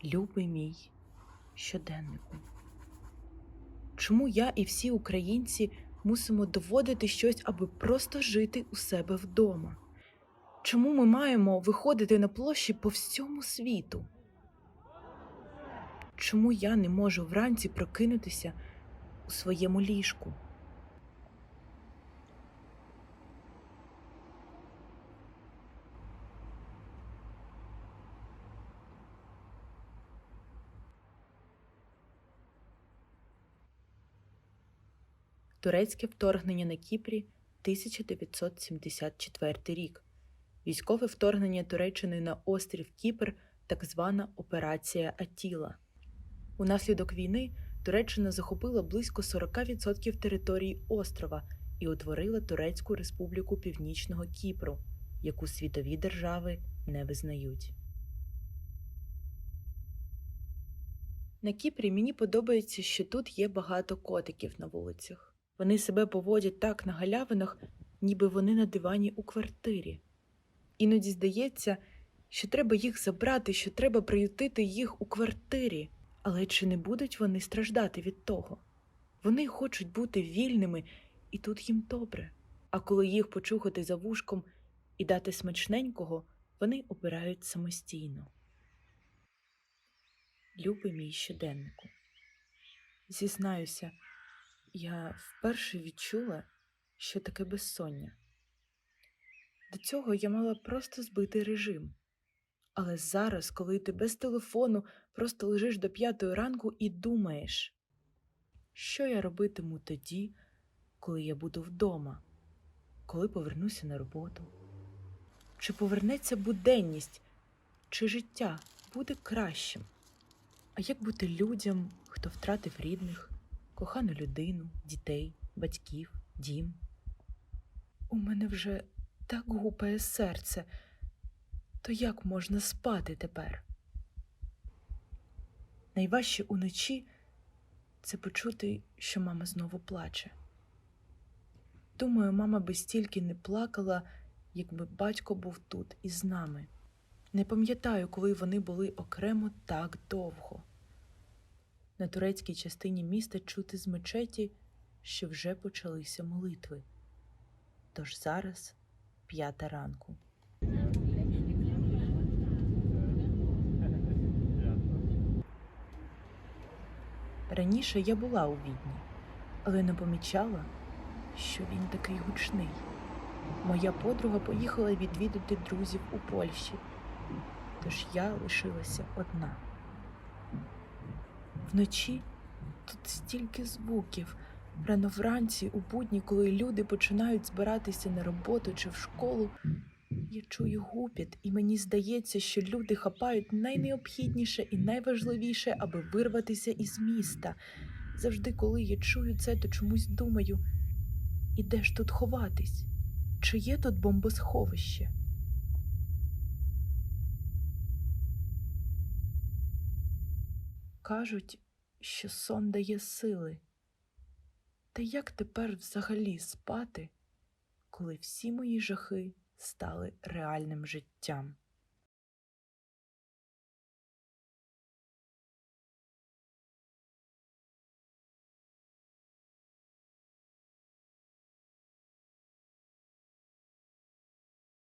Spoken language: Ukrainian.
Любий мій щоденнику, чому я і всі українці мусимо доводити щось, аби просто жити у себе вдома? Чому ми маємо виходити на площі по всьому світу? Чому я не можу вранці прокинутися у своєму ліжку? Турецьке вторгнення на Кіпрі, 1974 рік. Військове вторгнення Туреччини на острів Кіпр, так звана Операція Атіла. Унаслідок війни Туреччина захопила близько 40% території острова і утворила Турецьку Республіку Північного Кіпру, яку світові держави не визнають. На Кіпрі мені подобається, що тут є багато котиків на вулицях. Вони себе поводять так на галявинах, ніби вони на дивані у квартирі. Іноді здається, що треба їх забрати, що треба приютити їх у квартирі. Але чи не будуть вони страждати від того? Вони хочуть бути вільними, і тут їм добре. А коли їх почухати за вушком і дати смачненького, вони обирають самостійно. Любий мій щоденнику, зізнаюся, я вперше відчула, що таке безсоння. До цього я мала просто збити режим. Але зараз, коли ти без телефону просто лежиш до 5 ранку і думаєш, що я робитиму тоді, коли я буду вдома, коли повернуся на роботу? Чи повернеться буденність, чи життя буде кращим? А як бути людям, хто втратив рідних, кохану людину, дітей, батьків, дім? У мене вже так гупає серце. То як можна спати тепер? Найважче уночі – це почути, що мама знову плаче. Думаю, мама би стільки не плакала, якби батько був тут із нами. Не пам'ятаю, коли вони були окремо так довго. На турецькій частині міста чути з мечеті, що вже почалися молитви. Тож зараз 5 ранку. Раніше я була у Відні, але не помічала, що він такий гучний. Моя подруга поїхала відвідати друзів у Польщі, тож я лишилася одна. Вночі тут стільки звуків. Рано вранці, у будні, коли люди починають збиратися на роботу чи в школу, я чую гупіт, і мені здається, що люди хапають найнеобхідніше і найважливіше, аби вирватися із міста. Завжди, коли я чую це, то чомусь думаю, і де ж тут ховатись? Чи є тут бомбосховище? Кажуть, що сон дає сили. Та як тепер взагалі спати, коли всі мої жахи стали реальним життям?